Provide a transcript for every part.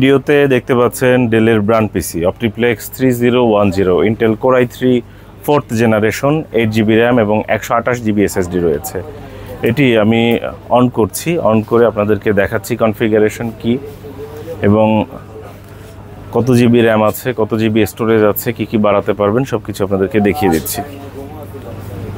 ভিডিওতে দেখতে পাচ্ছেন ডেলের brand PC OptiPlex 3010 Intel core i3 4th generation 8GB RAM এবং 128GB SSD রয়েছে। এটি আমি অন করছি, অন করে আপনাদেরকে দেখাচ্ছি কনফিগারেশন কি এবং কত জিবি র্যাম আছে, কত জিবি স্টোরেজ আছে, কি বাড়াতে পারবেন সবকিছু আপনাদেরকে দেখিয়ে দিচ্ছি।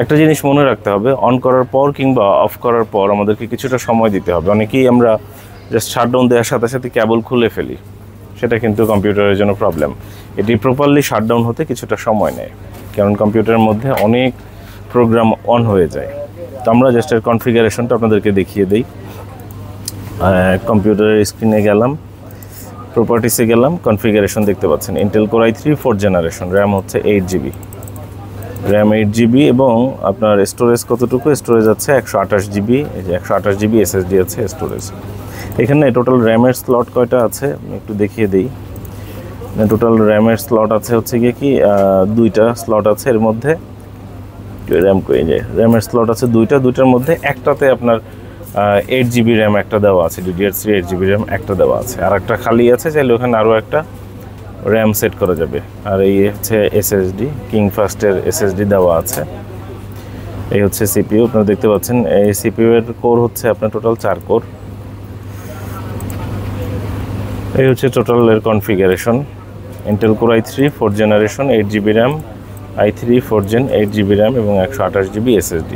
একটা জিনিস মনে রাখতে হবে, অন করার পর কিংবা অফ করার পর আমাদেরকে কিছুটা সময় দিতে হবে। অনেকেই আমরা জাস্ট শাটডাউন দেওয়ার সাথে সাথে কেবল খুলে ফেলি, সেটা কিন্তু কম্পিউটারের জন্য প্রবলেম। এটি প্রপারলি শাটডাউন হতে কিছুটা সময় নেয়, কারণ কম্পিউটারের মধ্যে অনেক প্রোগ্রাম অন হয়ে যায়। তো আমরা জাস্ট এর কনফিগারেশনটা আপনাদেরকে দেখিয়ে দিই। কম্পিউটারের স্ক্রিনে গেলাম, প্রপার্টিসে গেলাম, কনফিগারেশন দেখতে পাচ্ছেন Intel core i3 4th generation, RAM হচ্ছে 8GB, র্যাম 8GB এবং আপনার স্টোরেজ কতটুকু? স্টোরেজ আছে 128GB, এই যে 128GB SSD আছে স্টোরেজ। এখানে টোটাল র্যামের স্লট কয়টা আছে আমি একটু দেখিয়ে দিই। টোটাল র্যামের স্লট আছে হচ্ছে গিয়ে কি দুইটা স্লট আছে, এর মধ্যে র্যাম করে যায়, র্যামের স্লট আছে দুইটার মধ্যে একটাতে আপনার 8GB র্যাম একটা দেওয়া আছে, DDR3 8GB র্যাম একটা দেওয়া আছে, আর একটা খালি আছে, চাইলে ওখানে আরও একটা র্যাম সেট করা যাবে। আর এই হচ্ছে SSD, কিংফাস্টের SSD দেওয়া আছে। এই হচ্ছে CPU, আপনারা দেখতে পাচ্ছেন এই CPU এর কোর হচ্ছে আপনার টোটাল 4 কোর। এই হচ্ছে টোটাল এর configuration, Intel core i3 4th generation 8GB RAM, i3 4th Gen 8GB RAM এবং 128GB SSD।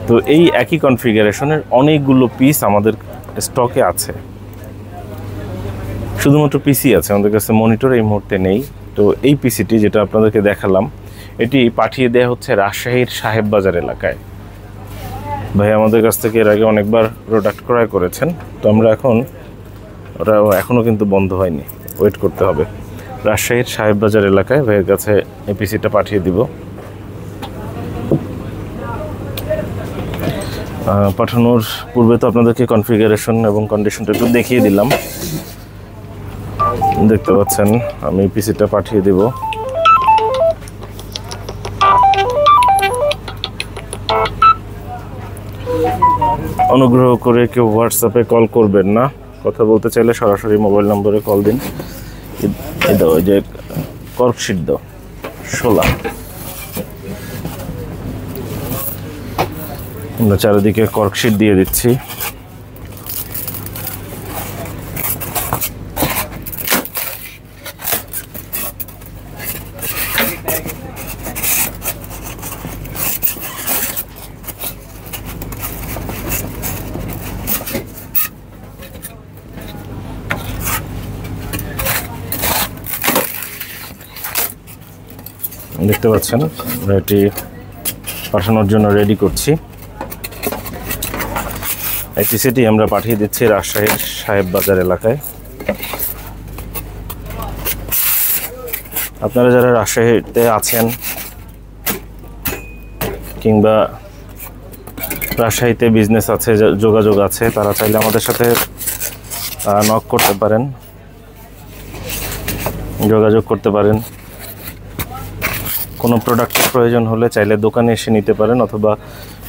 তো এই একই কনফিগারেশনের অনেকগুলো পিস আমাদের স্টকে আছে। শুধুমাত্র পিসি আছে, আমাদের কাছে মনিটর এই মুহূর্তে নেই। তো এই পিসিটি যেটা আপনাদেরকে দেখালাম, এটি পাঠিয়ে দেওয়া হচ্ছে রাজশাহীর সাহেববাজার এলাকায়। ভাই আমাদের কাছ থেকে এর আগে অনেকবার প্রোডাক্ট ক্রয় করেছেন, তো আমরা ওটা এখনও কিন্তু বন্ধ হয়নি, ওয়েট করতে হবে। রাজশাহীর সাহেববাজার এলাকায় ভাইয়ের কাছে এই পিসিটা পাঠিয়ে দিব। পাঠানোর পূর্বে তো আপনাদেরকে কনফিগারেশন এবং কন্ডিশনটা একটু দেখিয়ে দিলাম। দেখতে পাচ্ছেন আমি পিসিটা পাঠিয়ে দিব। অনুগ্রহ করে কেউ হোয়াটসঅ্যাপে কল করবেন না, কথা বলতে চাইলে সরাসরি মোবাইল নম্বরে কল দিন। এই দাও, যে কর্কশিট দাও 16, আমরা চারিদিকে কর্কশিট দিয়ে দিচ্ছি। দেখতে পাচ্ছেন এটি পাঠানোর জন্য রেডি করছি। এই পিসিটি আমরা পাঠিয়ে দিচ্ছি রাজশাহীর সাহেববাজার এলাকায়। আপনারা যারা রাজশাহীতে আছেন কিংবা রাজশাহীতে বিজনেস আছে, যোগাযোগ আছে, তারা চাইলে আমাদের সাথে নক করতে পারেন, যোগাযোগ করতে পারেন। কোনো প্রোডাক্টের প্রয়োজন হলে চাইলে দোকানে এসে নিতে পারেন, অথবা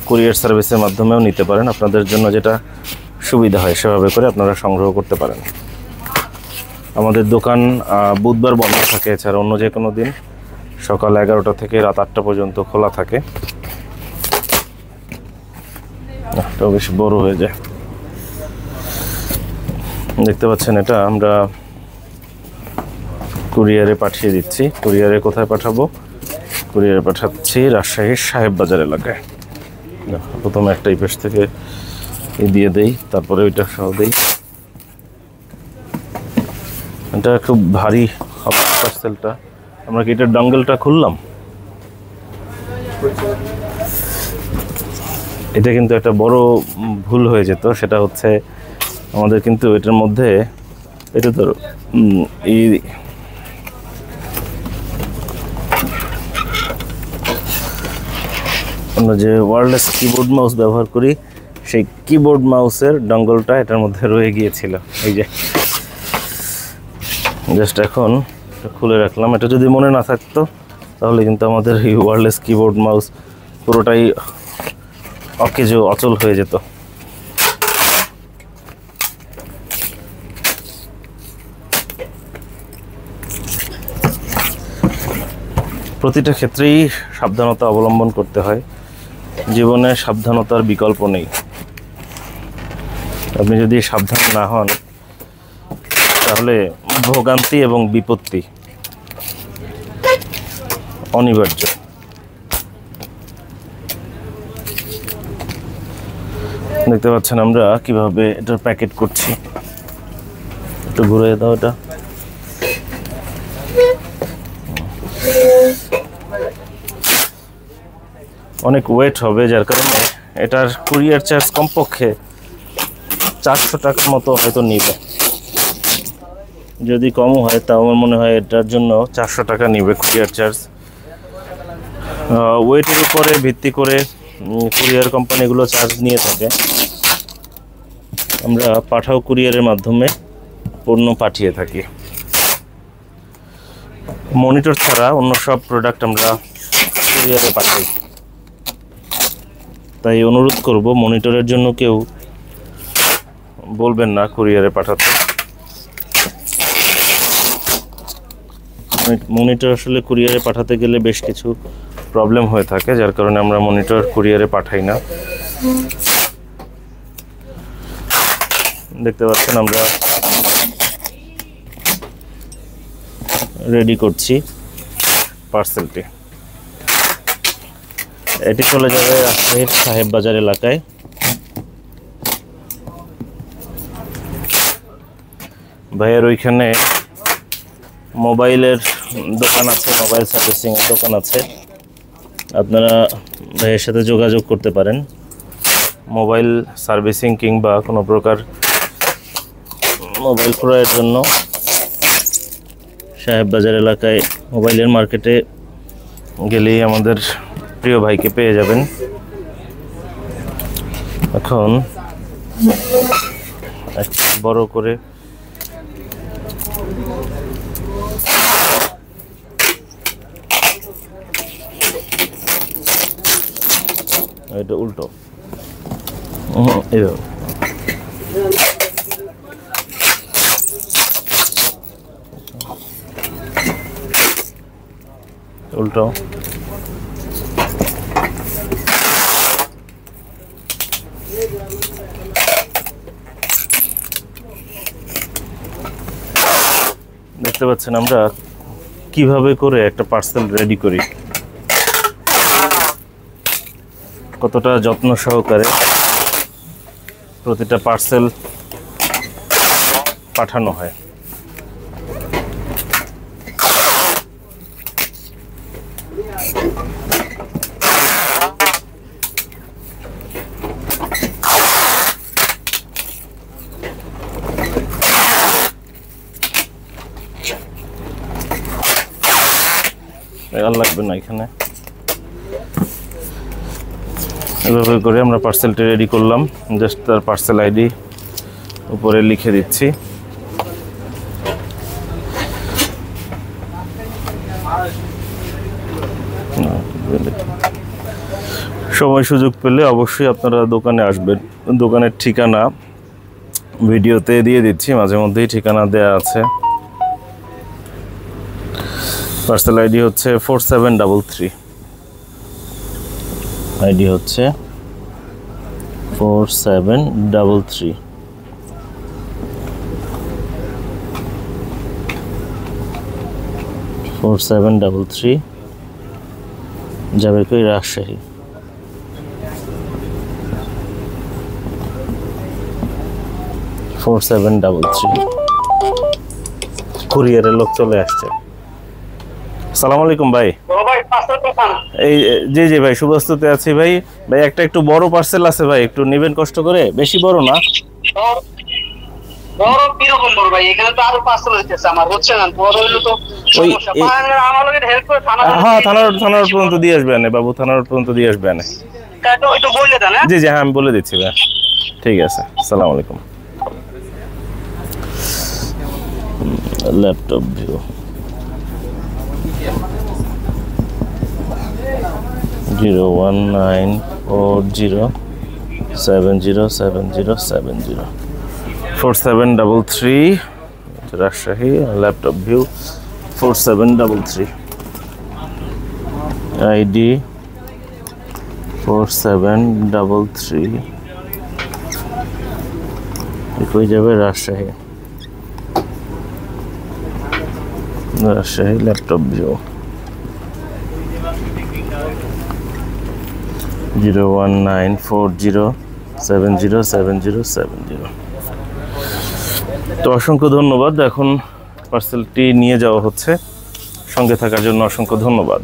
কুরিয়ার সার্ভিসের মাধ্যমেও নিতে পারেন। আপনাদের জন্য যেটা সুবিধা হয় সেভাবে করে আপনারা সংগ্রহ করতে পারেন। আমাদের দোকান বুধবার বন্ধ থাকে, এছাড়া অন্য যে কোনো দিন সকাল 11টা থেকে রাত 8টা পর্যন্ত খোলা থাকে। এটাও বেশ বড় হয়ে যায়। দেখতে পাচ্ছেন এটা আমরা কুরিয়ারে পাঠিয়ে দিচ্ছি। কুরিয়ারে কোথায় পাঠাবো? কুরিয়ারে পাঠাচ্ছি রাজশাহীর সাহেববাজার এলাকায়। প্রথমে একটা এই পাশ থেকে দিয়ে দেই, তারপরে ওইটা সহ দেই। এটা খুব ভারী পার্সেলটা। আমরা কি এটার ডঙ্গলটা খুললাম? এটা কিন্তু একটা বড় ভুল হয়ে যেত, সেটা হচ্ছে আমাদের কিন্তু এটার মধ্যে এটা তো এই আমরা যে ওয়্যারলেস কিবোর্ড মাউস ব্যবহার করি, সেই কিবোর্ড মাউসের ডঙ্গলটা এটার মধ্যে রয়ে গিয়েছিল। এই যে জাস্ট এখন খুলে রাখলাম। এটা যদি মনে না থাকতো তাহলে কিন্তু আমাদের এই ওয়্যারলেস কিবোর্ড মাউস পুরোটাই অকেজো অচল হয়ে যেত। প্রতিটা ক্ষেত্রেই সাবধানতা অবলম্বন করতে হয়। জীবনে সাবধানতার বিকল্প নেই। আপনি যদি সাবধান না হন তাহলে ভোগান্তি এবং বিপত্তি অনিবার্য। দেখতে পাচ্ছেন আমরা কিভাবে এটার প্যাকেট করছি। একটু ঘুরে দাও এটা। অনেক ওয়েট হবে, যার কারণে এটার কুরিয়ার চার্জ কমপক্ষে 400 টাকার মতো হয়তো নিবে। যদি কমও হয় তাও আমার মনে হয় এটার জন্য 400 টাকা নিবে কুরিয়ার চার্জ। ওয়েটের উপরে ভিত্তি করে কুরিয়ার কোম্পানিগুলো চার্জ নিয়ে থাকে। আমরা পাঠাও কুরিয়ারের মাধ্যমে পণ্য পাঠিয়ে থাকি। মনিটর ছাড়া অন্য সব প্রোডাক্ট আমরা কুরিয়ারে পাঠাই। তাই অনুরোধ করব, মনিটরের জন্য কেউ বলবেন না কুরিয়ারে পাঠাতে। মনিটর আসলে কুরিয়ারে পাঠাতে গেলে বেশ কিছু প্রবলেম হয়ে থাকে, যার কারণে আমরা মনিটর কুরিয়ারে পাঠাই না। দেখতে পাচ্ছেন আমরা রেডি করছি পার্সেলটি। এটি চলে যাবে রাজশাহীর সাহেব বাজার এলাকায়। ভাইয়ের ওইখানে মোবাইলের দোকান আছে, মোবাইল সার্ভিসিংয়ের দোকান আছে। আপনারা ভাইয়ের সাথে যোগাযোগ করতে পারেন। মোবাইল সার্ভিসিং কিংবা কোনো প্রকার মোবাইল ক্রয়ের জন্য সাহেব বাজার এলাকায় মোবাইলের মার্কেটে গেলেই আমাদের প্রিয় ভাইকে পেয়ে যাবেন। এখন বড় করে এটা উল্টো এভাবে উল্টো। দেখতে পাচ্ছেন আমরা কিভাবে করে একটা পার্সেল রেডি করি, কতটা যত্ন সহকারে প্রতিটা পার্সেল পাঠানো হয়। লাগবে না এখানে। এভাবে করে আমরা পার্সেলটি রেডি করলাম। জাস্ট তার পার্সেল আইডি উপরে লিখে দিচ্ছি। সময় সুযোগ পেলে অবশ্যই আপনারা দোকানে আসবেন। দোকানের ঠিকানা ভিডিওতে দিয়ে দিচ্ছি, মাঝে মধ্যেই ঠিকানা দেয়া আছে। পার্সেল আইডি হচ্ছে 4733, আইডি হচ্ছে 4733। যাবে কই? রাজশাহী। কুরিয়ারের লোক চলে আসছে। আসসালামু আলাইকুম ভাই। এই জি জি ভাই, সুবস্তুতে আছি ভাই। ভাই একটা একটু বড় পার্সেল আছে ভাই, একটু নেবেন কষ্ট করে। বেশি বড় না। বড় কিরকম বড় ভাই? এখানে তো আরো পার্সেল হইতেছে আমার, হচ্ছে না। বড় হইলো তো সমস্যা। আমার লগে হেল্প করে থানার পর্যন্ত দিয়ে আসবেন বাবু, থানার পর্যন্ত দিয়ে আসবেন। তো একটু বলে দেন। জি জি হ্যাঁ, আমি বলে দিচ্ছি ভাই। ঠিক আছে, আসসালামু আলাইকুম। Laptop view 01940707070 4733 Rajshahi. Laptop view 4733। ID 4733 কই যাবে? Rajshahi laptop view 01940707070। তো অসংখ্য ধন্যবাদ। এখন পার্সেলটি নিয়ে যাওয়া হচ্ছে। সঙ্গে থাকার জন্য অসংখ্য ধন্যবাদ।